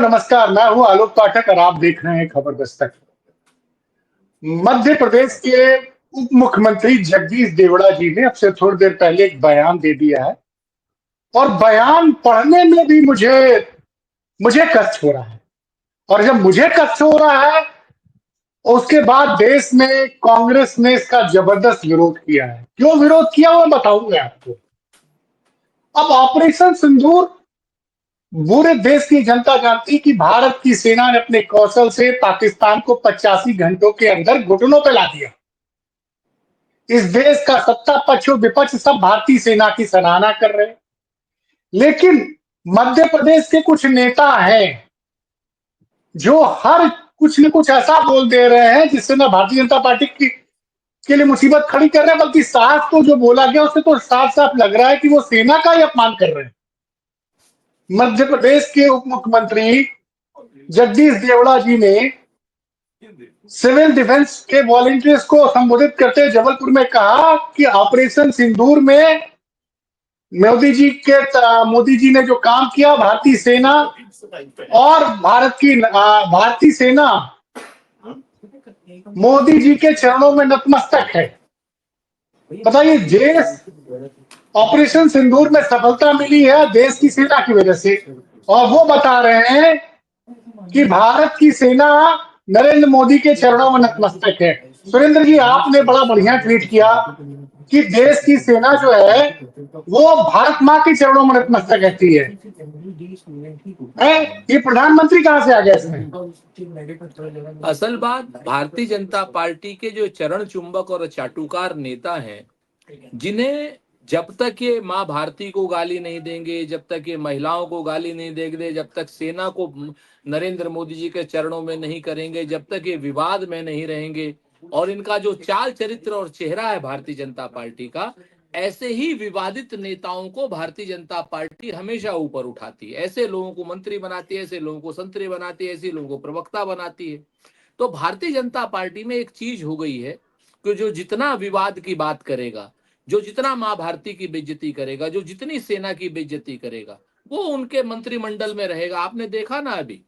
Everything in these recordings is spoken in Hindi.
नमस्कार। मैं हूं आलोक पाठक और आप देख रहे हैं खबर दस्तक। मध्य प्रदेश के उप मुख्यमंत्री जगदीश देवड़ा जी ने अब से थोड़ी देर पहले एक बयान दे दिया है और बयान पढ़ने में भी मुझे कष्ट हो रहा है। और जब मुझे कष्ट हो रहा है, उसके बाद देश में कांग्रेस ने इसका जबरदस्त विरोध किया है। क्यों विरोध किया वो बताऊंगा आपको। अब ऑपरेशन सिंदूर पूरे देश की जनता जानती कि भारत की सेना ने अपने कौशल से पाकिस्तान को 85 घंटों के अंदर घुटनों पे ला दिया। इस देश का सत्ता पक्ष और विपक्ष सब भारतीय सेना की सराहना कर रहे हैं, लेकिन मध्य प्रदेश के कुछ नेता हैं जो हर कुछ न कुछ ऐसा बोल दे रहे हैं जिससे ना भारतीय जनता पार्टी के लिए मुसीबत खड़ी कर रहे हैं, बल्कि साफ तो जो बोला गया उससे तो साफ साफ लग रहा है कि वो सेना का ही अपमान कर रहे हैं। मध्य प्रदेश के उप मुख्यमंत्री जगदीश देवड़ा जी ने सिविल डिफेंस के वॉलंटियर्स को संबोधित करते हुए जबलपुर में कहा कि ऑपरेशन सिंदूर में मोदी जी ने जो काम किया, भारतीय सेना और भारतीय सेना मोदी जी के चरणों में नतमस्तक है। बताइए, देश ऑपरेशन सिंदूर में सफलता मिली है देश की सेना की वजह से, और वो बता रहे हैं कि भारत की सेना नरेंद्र मोदी के चरणों में नतमस्तक है। सुरेंद्र जी, आपने बड़ा बढ़िया ट्वीट किया कि देश की सेना जो है वो भारत माँ के चरणों में नतमस्तक रहती है। ये प्रधानमंत्री कहां से आ गया इसमें? असल बात, भारतीय जनता पार्टी के जो चरण चुंबक और चाटुकार नेता हैं, जिन्हें जब तक ये माँ भारती को गाली नहीं देंगे, जब तक ये महिलाओं को गाली नहीं देंगे, जब तक सेना को नरेंद्र मोदी जी के चरणों में नहीं करेंगे, जब तक ये विवाद में नहीं रहेंगे, और इनका जो चाल चरित्र और चेहरा है भारतीय जनता पार्टी का, ऐसे ही विवादित नेताओं को भारतीय जनता पार्टी हमेशा ऊपर उठाती है। ऐसे लोगों को मंत्री बनाती है, ऐसे लोगों को संतरे बनाती है, ऐसे लोगों को प्रवक्ता बनाती है। तो भारतीय जनता पार्टी में एक चीज हो गई है कि जो जितना विवाद की बात करेगा, जो जितना माँ भारती की बेइज्जती करेगा, जो जितनी सेना की बेइज्जती करेगा, वो उनके मंत्रिमंडल में रहेगा। आपने देखा ना अभी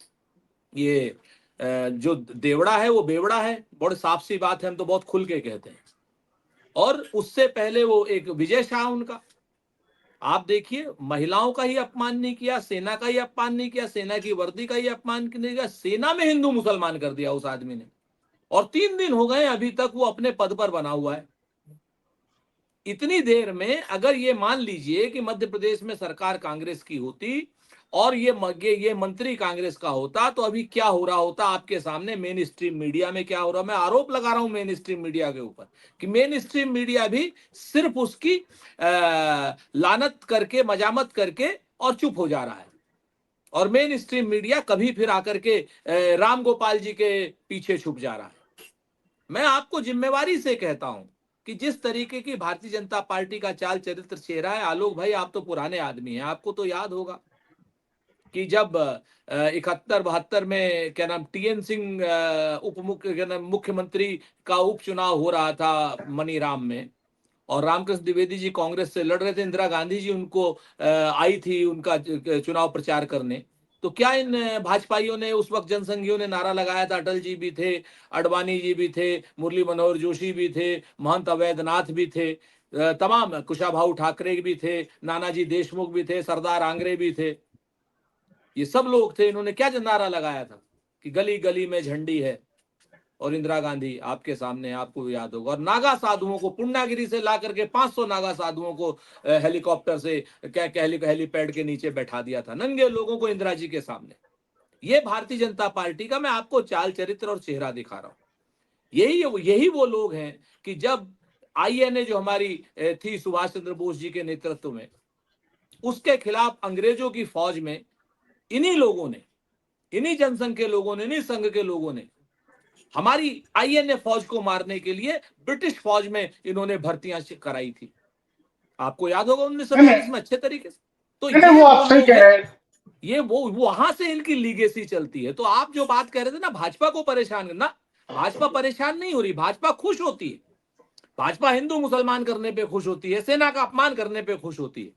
ये जो देवड़ा है वो बेवड़ा है, बड़ी साफ सी बात है, हम तो बहुत खुल के कहते हैं। और उससे पहले वो एक विजय शाह, उनका आप देखिए, महिलाओं का ही अपमान नहीं किया, सेना का ही अपमान नहीं किया, सेना की वर्दी का ही अपमान नहीं किया, सेना में हिंदू मुसलमान कर दिया उस आदमी ने। और 3 दिन हो गए अभी तक वो अपने पद पर बना हुआ है। इतनी देर में अगर ये मान लीजिए कि मध्य प्रदेश में सरकार कांग्रेस की होती और ये मंत्री कांग्रेस का होता, तो अभी क्या हो रहा होता आपके सामने। मेन स्ट्रीम मीडिया में क्या हो रहा, मैं आरोप लगा रहा हूं मेन स्ट्रीम मीडिया के ऊपर कि मेन स्ट्रीम मीडिया भी सिर्फ उसकी लानत करके, मजामत करके और चुप हो जा रहा है। और मेन स्ट्रीम मीडिया कभी फिर आकर के राम गोपाल जी के पीछे छुप जा रहा है। मैं आपको जिम्मेवारी से कहता हूं कि जिस तरीके की भारतीय जनता पार्टी का चाल चरित्र चेहरा है, आलोक भाई आप तो पुराने आदमी हैं, आपको तो याद होगा कि जब 71-72 में क्या नाम टीएन सिंह मुख्यमंत्री का उपचुनाव हो रहा था मनीराम में, और रामकृष्ण द्विवेदी जी कांग्रेस से लड़ रहे थे, इंदिरा गांधी जी उनको आई थी उनका चुनाव प्रचार करने। तो क्या इन भाजपाइयों ने, उस वक्त जनसंघियों ने नारा लगाया था, अटल जी भी थे, अडवाणी जी भी थे, मुरली मनोहर जोशी भी थे, महंत अवैधनाथ भी थे, तमाम कुशाभाऊ ठाकरे भी थे, नानाजी देशमुख भी थे, सरदार आंग्रे भी थे, ये सब लोग थे। इन्होंने क्या नारा लगाया था कि गली गली में झंडी है, और इंदिरा गांधी आपके सामने, आपको याद होगा। और नागा साधुओं को पुण्यगिरी से ला करके 500 नागा साधुओं को हेलीकॉप्टर से क्या हेलीपैड के नीचे बैठा दिया था, नंगे लोगों को इंदिरा जी के सामने। ये भारतीय जनता पार्टी का मैं आपको चाल चरित्र और चेहरा दिखा रहा हूं। यही वो लोग हैं कि जब आईएनए जो हमारी थी सुभाष चंद्र बोस जी के नेतृत्व में, उसके खिलाफ अंग्रेजों की फौज में इन्हीं लोगों ने, इन्हीं जनसंघ के लोगों ने, इन्हीं संघ के लोगों ने हमारी आईएनए फौज को मारने के लिए ब्रिटिश फौज में इन्होंने भर्तियां कराई थी। आपको याद होगा 1942 में अच्छे तरीके से। तो ये वो आप सही कह रहे हैं। ये वो वहां से इनकी लीगेसी चलती है। तो आप जो बात कह रहे थे ना, भाजपा को परेशान करना, भाजपा परेशान नहीं हो रही, भाजपा खुश होती है। भाजपा हिंदू मुसलमान करने पे खुश होती है, सेना का अपमान करने पे खुश होती है।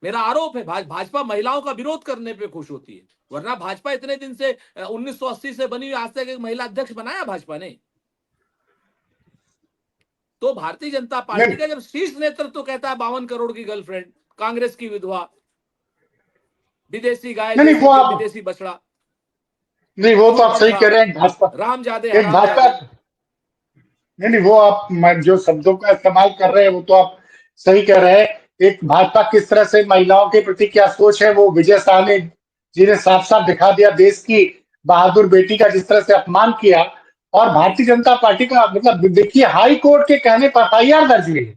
मेरा आरोप है भाजपा महिलाओं का विरोध करने पे खुश होती है, वरना भाजपा इतने दिन से 1980 से बनी हुई, आज तक एक महिला अध्यक्ष बनाया भाजपा ने। तो भारतीय जनता पार्टी का जब शीर्ष नेतृत्व तो कहता है 52 करोड़ की गर्लफ्रेंड, कांग्रेस की विधवा, विदेशी गाय, नहीं नहीं वो आप, विदेशी बछड़ा, नहीं वो तो आप सही कह रहे हैं, भाजपा रामजादे एक भाजपा, हरामजादे। नहीं नहीं वो आप जो शब्दों का इस्तेमाल कर रहे हैं वो तो आप सही कह रहे हैं। एक भाजपा किस तरह से महिलाओं के प्रति क्या सोच है, वो विजय साहनी जी ने साफ साफ दिखा दिया। देश की बहादुर बेटी का जिस तरह से अपमान किया, और भारतीय जनता पार्टी का मतलब देखिए, हाई कोर्ट के कहने पर एफआईआर दर्ज हुई,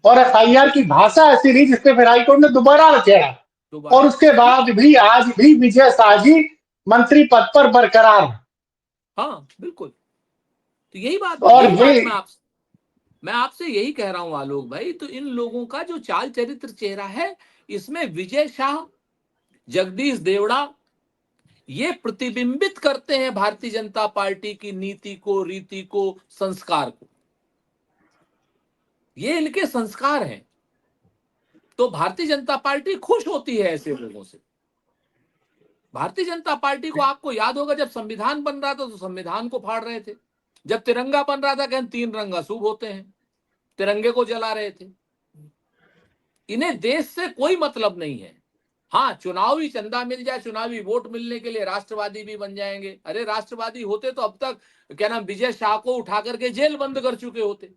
और एफआईआर की भाषा ऐसी रही जिसपे फिर हाई कोर्ट ने दोबारा रचा, और उसके बाद भी आज भी विजय शाह जी मंत्री पद पर बरकरार। हाँ बिल्कुल, तो यही बात, और यही ये बात मैं आपसे यही कह रहा हूं आलोक भाई। तो इन लोगों का जो चाल चरित्र चेहरा है, इसमें विजय शाह, जगदीश देवड़ा, ये प्रतिबिंबित करते हैं भारतीय जनता पार्टी की नीति को, रीति को, संस्कार को। ये इनके संस्कार हैं। तो भारतीय जनता पार्टी खुश होती है ऐसे लोगों से। भारतीय जनता पार्टी को, आपको याद होगा जब संविधान बन रहा था तो संविधान को फाड़ रहे थे, जब तिरंगा बन रहा था कहते 3 रंग अशुभ होते हैं, तिरंगे को जला रहे थे। इन्हें देश से कोई मतलब नहीं है। हाँ, चुनावी चंदा मिल जाए, चुनावी वोट मिलने के लिए राष्ट्रवादी भी बन जाएंगे। अरे राष्ट्रवादी होते तो अब तक क्या नाम विजय शाह को उठा करके जेल बंद कर चुके होते,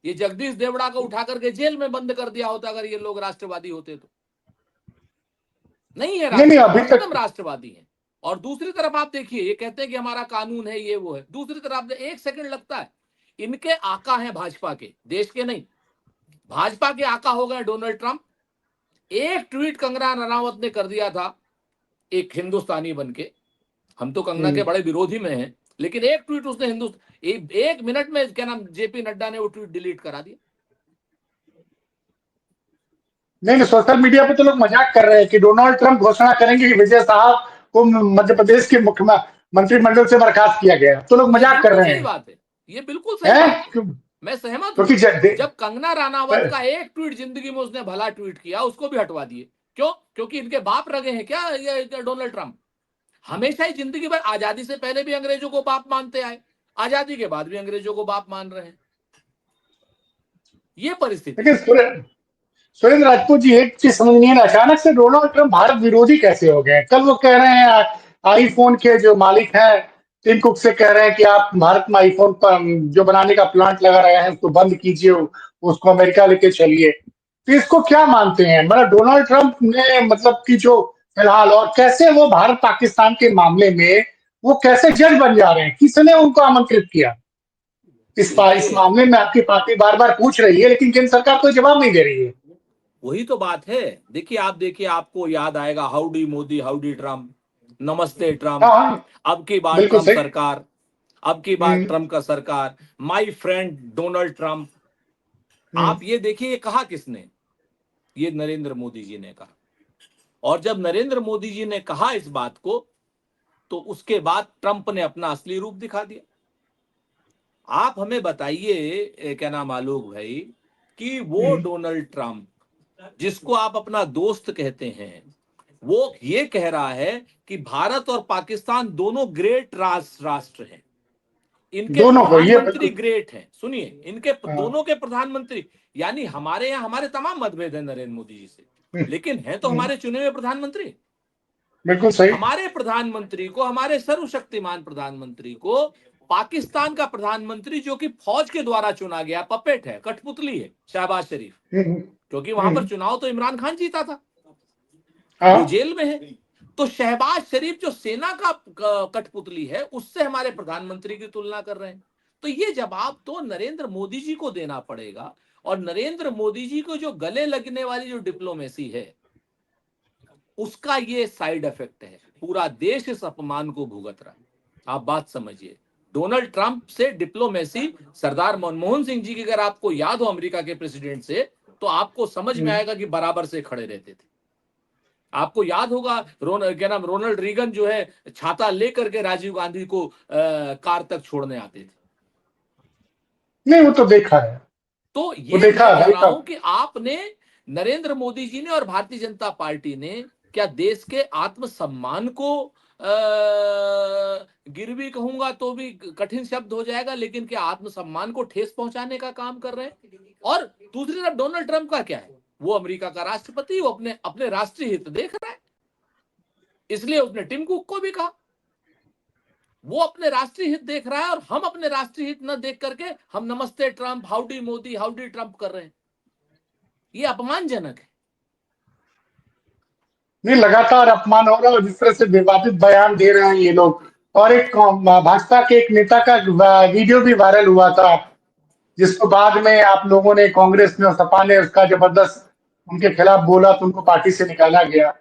ये जगदीश देवड़ा को उठा करके जेल में बंद कर दिया होता अगर ये लोग राष्ट्रवादी होते तो। नहीं है नहीं अभी राष्ट्रवादी, तक एकदम राष्ट्रवादी है। और दूसरी तरफ आप देखिए, ये कहते हैं कि हमारा कानून है, ये वो है। दूसरी तरफ एक सेकंड लगता है, इनके आका हैं भाजपा के, देश के नहीं, भाजपा के आका हो गए डोनाल्ड ट्रंप। एक ट्वीट कंगना रनावत ने कर दिया था, एक हिंदुस्तानी बनके, हम तो कंगना के बड़े विरोधी में हैं, लेकिन एक ट्वीट उसने एक मिनट में क्या नाम जेपी नड्डा ने वो ट्वीट डिलीट करा दिया। नहीं, सोशल मीडिया पे तो लोग मजाक कर रहे हैं कि डोनाल्ड ट्रंप घोषणा करेंगे कि विजय साहब को मध्य प्रदेश के मुख्यमंत्री मंत्रिमंडल से बर्खास्त किया गया, तो लोग ये मजाक कर बिल्कुल रहे सही हैं। बात है, ये बिल्कुल सही बात है, मैं सहमत हूं। क्योंकि जब कंगना रनावत का एक ट्वीट जिंदगी में उसने भला ट्वीट किया, उसको भी हटवा दिए। क्यों? क्योंकि इनके बाप रगे हैं क्या ये डोनाल्ड ट्रंप? हमेशा ही जिंदगी भर, आजादी से पहले भी अंग्रेजों को बाप मानते आए, आजादी के बाद भी अंग्रेजों को बाप मान रहे हैं। ये परिस्थिति। लेकिन सुरेंद्र राजपूत जी, एक चीज समझ नहीं है, अचानक से डोनाल्ड ट्रंप भारत विरोधी कैसे हो गए? कल वो कह रहे हैं आईफोन के जो मालिक हैं टिम कुक से कह रहे हैं कि आप भारत में आईफोन पर जो बनाने का प्लांट लगा रहे हैं उसको बंद कीजिए, उसको अमेरिका लेके चलिए। तो इसको क्या मानते हैं, मतलब डोनाल्ड ट्रंप ने मतलब कि जो फिलहाल, और कैसे वो भारत पाकिस्तान के मामले में वो कैसे जज बन जा रहे हैं? किसने उनको आमंत्रित किया? इस देखिए, मामले में आपकी पार्टी बार बार पूछ रही है, लेकिन केंद्र सरकार कोई जवाब नहीं दे रही है। वही तो बात है। देखिए, आपको याद आएगा, हाउडी मोदी, हाउडी ट्रम्प, नमस्ते ट्रम्प, हाँ, अब की बार बिल्कुल ट्रम्प सही। सरकार, अब की बार ट्रम्प का सरकार, माय फ्रेंड डोनाल्ड ट्रम्प। आप ये देखिए, ये कहा किसने? ये नरेंद्र मोदी जी ने कहा। और जब नरेंद्र मोदी जी ने कहा इस बात को, तो उसके बाद ट्रंप ने अपना असली रूप दिखा दिया। आप हमें बताइए क्या नाम आलोक भाई, कि वो डोनाल्ड ट्रंप जिसको आप अपना दोस्त कहते हैं, वो ये कह रहा है कि भारत और पाकिस्तान दोनों ग्रेट राष्ट्र हैं, इनके दोनों को ये प्रधानमंत्री बिल्कुल। ग्रेट हैं। सुनिए, इनके हाँ, दोनों के प्रधानमंत्री, यानी हमारे यहाँ हमारे तमाम मतभेद हैं नरेंद्र मोदी जी से, लेकिन हैं तो हमारे चुने हुए प्रधानमंत्री। बिल्कुल सही। हमारे प्रधानमंत्री को, हमारे सर्वशक्तिमान प्रधानमंत्री को पाकिस्तान का प्रधानमंत्री, जो कि फौज के द्वारा चुना गया, पपेट है, कठपुतली है, शहबाज शरीफ, क्योंकि वहां पर चुनाव तो इमरान खान जीता था, वो हाँ, जेल में है। तो शहबाज शरीफ जो सेना का कठपुतली है, उससे हमारे प्रधानमंत्री की तुलना कर रहे हैं। तो ये जवाब तो नरेंद्र मोदी जी को देना पड़ेगा। और नरेंद्र मोदी जी को जो गले लगने वाली जो डिप्लोमेसी है, उसका ये साइड इफेक्ट है। पूरा देश इस अपमान को भुगत रहा है। आप बात समझिए, डोनाल्ड ट्रंप से डिप्लोमेसी, सरदार मनमोहन सिंह जी की अगर आपको याद हो, अमेरिका के प्रेसिडेंट से, तो आपको समझ में आएगा कि बराबर से खड़े रहते थे। आपको याद होगा क्या नाम, रोनाल्ड रीगन जो है, छाता लेकर के राजीव गांधी को कार तक छोड़ने आते थे। नहीं वो तो देखा है, तो वो ये देखा मैं है कह भाई रहा का। हूं कि आपने नरेंद्र मोदी जी ने और भारतीय जनता पार्टी ने क्या देश के आत्मसम्मान को गिरवी कहूंगा तो भी कठिन शब्द हो जाएगा, लेकिन क्या आत्मसम्मान को ठेस पहुंचाने का काम कर रहे हैं? और दूसरी तरफ डोनाल्ड ट्रंप का क्या है? वो अमेरिका का राष्ट्रपति, वो अपने अपने राष्ट्रीय हित देख रहा है, इसलिए उसने टिम कुक को भी कहा वो अपने राष्ट्रीय हित देख रहा है, और हम अपने राष्ट्रीय हित न देख करके हम नमस्ते Trump, howdy Modi, howdy Trump कर रहे हैं। ये अपमानजनक है। नहीं, लगातार अपमान हो रहा है, और जिस तरह से विवादित बयान दे रहे हैं ये लोग। और एक भाजपा के एक नेता का वीडियो भी वायरल हुआ था, जिसको बाद में आप लोगों ने, कांग्रेस ने और सपा ने उसका जबरदस्त उनके खिलाफ बोला तो उनको पार्टी से निकाला गया।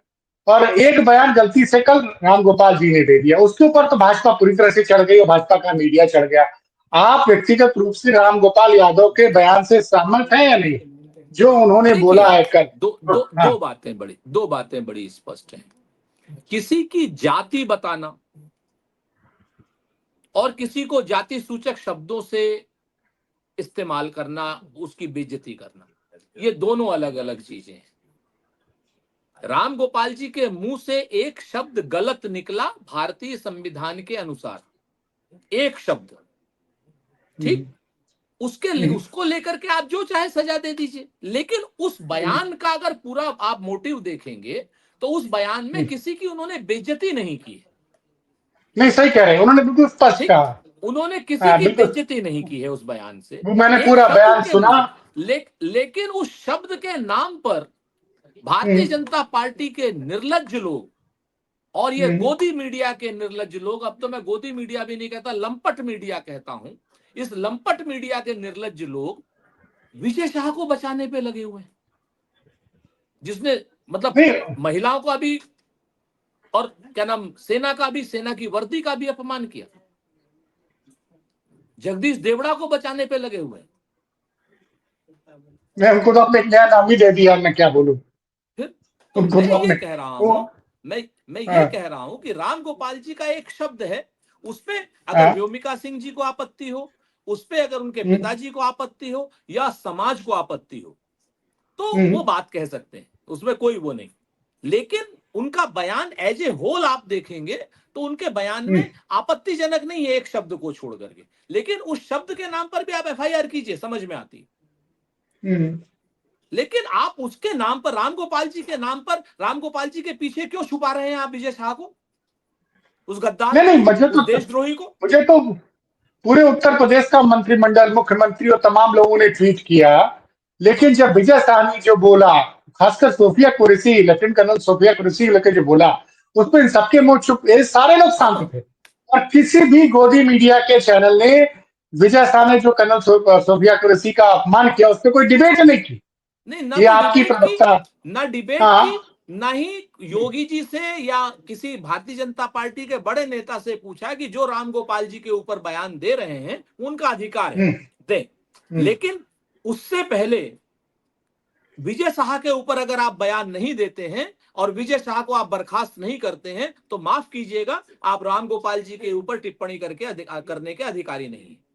और एक बयान गलती से कल राम गोपाल जी ने दे दिया, उसके ऊपर तो भाजपा पूरी तरह से चढ़ गई और भाजपा का मीडिया चढ़ गया। आप व्यक्तिगत रूप से राम गोपाल यादव के बयान से सहमत हैं या नहीं, जो उन्होंने बोला है कल? दो बातें बड़ी स्पष्ट हैं। किसी की जाति बताना और किसी को जाति सूचक शब्दों से इस्तेमाल करना, उसकी बेइज्जती करना, ये दोनों अलग अलग चीजें हैं। राम गोपाल जी के मुंह से एक शब्द गलत निकला भारतीय संविधान के अनुसार, एक शब्द, ठीक, उसको लेकर के आप जो चाहे सजा दे दीजिए, लेकिन उस बयान का अगर पूरा आप मोटिव देखेंगे तो उस बयान में किसी की उन्होंने बेइज्जती नहीं की है। नहीं, सही कह रहे हैं, उन्होंने बिल्कुल स्पष्ट कहा। उन्होंने किसी की बेइज्जती नहीं की है उस बयान से। वो मैंने पूरा बयान सुना। लेकिन उस शब्द के नाम पर भारतीय जनता पार्टी के निर्लज्ज लोग और ये गोदी मीडिया के निर्लज्ज लोग, अब तो मैं गोदी मीडिया भी नहीं कहता, लंपट मीडिया कहता हूं, इस लंपट मीडिया के निर्लज्ज लोग विजय शाह को बचाने पे लगे हुए हैं, जिसने मतलब महिलाओं का भी और क्या नाम सेना का भी, सेना की वर्दी का भी अपमान किया। जगदीश देवड़ा को बचाने पे लगे हुए हैं। मैं उनको तो अपने नया नाम ही दे दिया, मैं क्या बोलूं। फिर तो मैं ये कह रहा हूं, मैं ये कह रहा हूं कि राम गोपाल जी का एक शब्द है, उसपे अगर व्योमिका सिंह जी को आपत्ति हो, उसपे अगर उनके पिताजी को आपत्ति हो या समाज को आपत्ति हो, तो वो बात कह सकते हैं, उसमें कोई वो नहीं। लेकिन उनका बयान एज ए होल आप देखेंगे तो उनके बयान में आपत्तिजनक नहीं है एक शब्द को छोड़ करके, लेकिन उस शब्द के नाम पर भी आप एफआईआर कीजिए, समझ में आती। लेकिन आप उसके नाम पर, राम गोपाल जी के नाम पर, राम गोपाल जी के पीछे क्यों छुपा रहे हैं आप विजय शाह को, उस गद्दार, नहीं, उस देशद्रोही को? मुझे तो पूरे उत्तर प्रदेश का मंत्रिमंडल, मुख्यमंत्री और तमाम लोगों ने ट्वीट किया, लेकिन जब विजय शाह ने जो बोला, खासकर सोफिया कुरैशी, लेफ्टिनेंट कर्नल सोफिया कुरैशी लेकर जो बोला, उस पर इन सबके मुंह चुप, सारे लोग शांत थे। और किसी भी गोदी मीडिया के चैनल ने विजय शाह ने जो कर्नल सोफिया कुरैशी का अपमान किया, उस पर कोई डिबेट नहीं की। नहीं, ना ये आपकी प्रवक्ता, ना डिबेट की, ना ही योगी जी से या किसी भारतीय जनता पार्टी के बड़े नेता से पूछा कि जो राम गोपाल जी के ऊपर बयान दे रहे हैं उनका अधिकार है दे। लेकिन उससे पहले विजय शाह के ऊपर अगर आप बयान नहीं देते हैं और विजय शाह को आप बर्खास्त नहीं करते हैं तो माफ कीजिएगा, आप राम गोपाल जी के ऊपर टिप्पणी करने के अधिकारी नहीं है।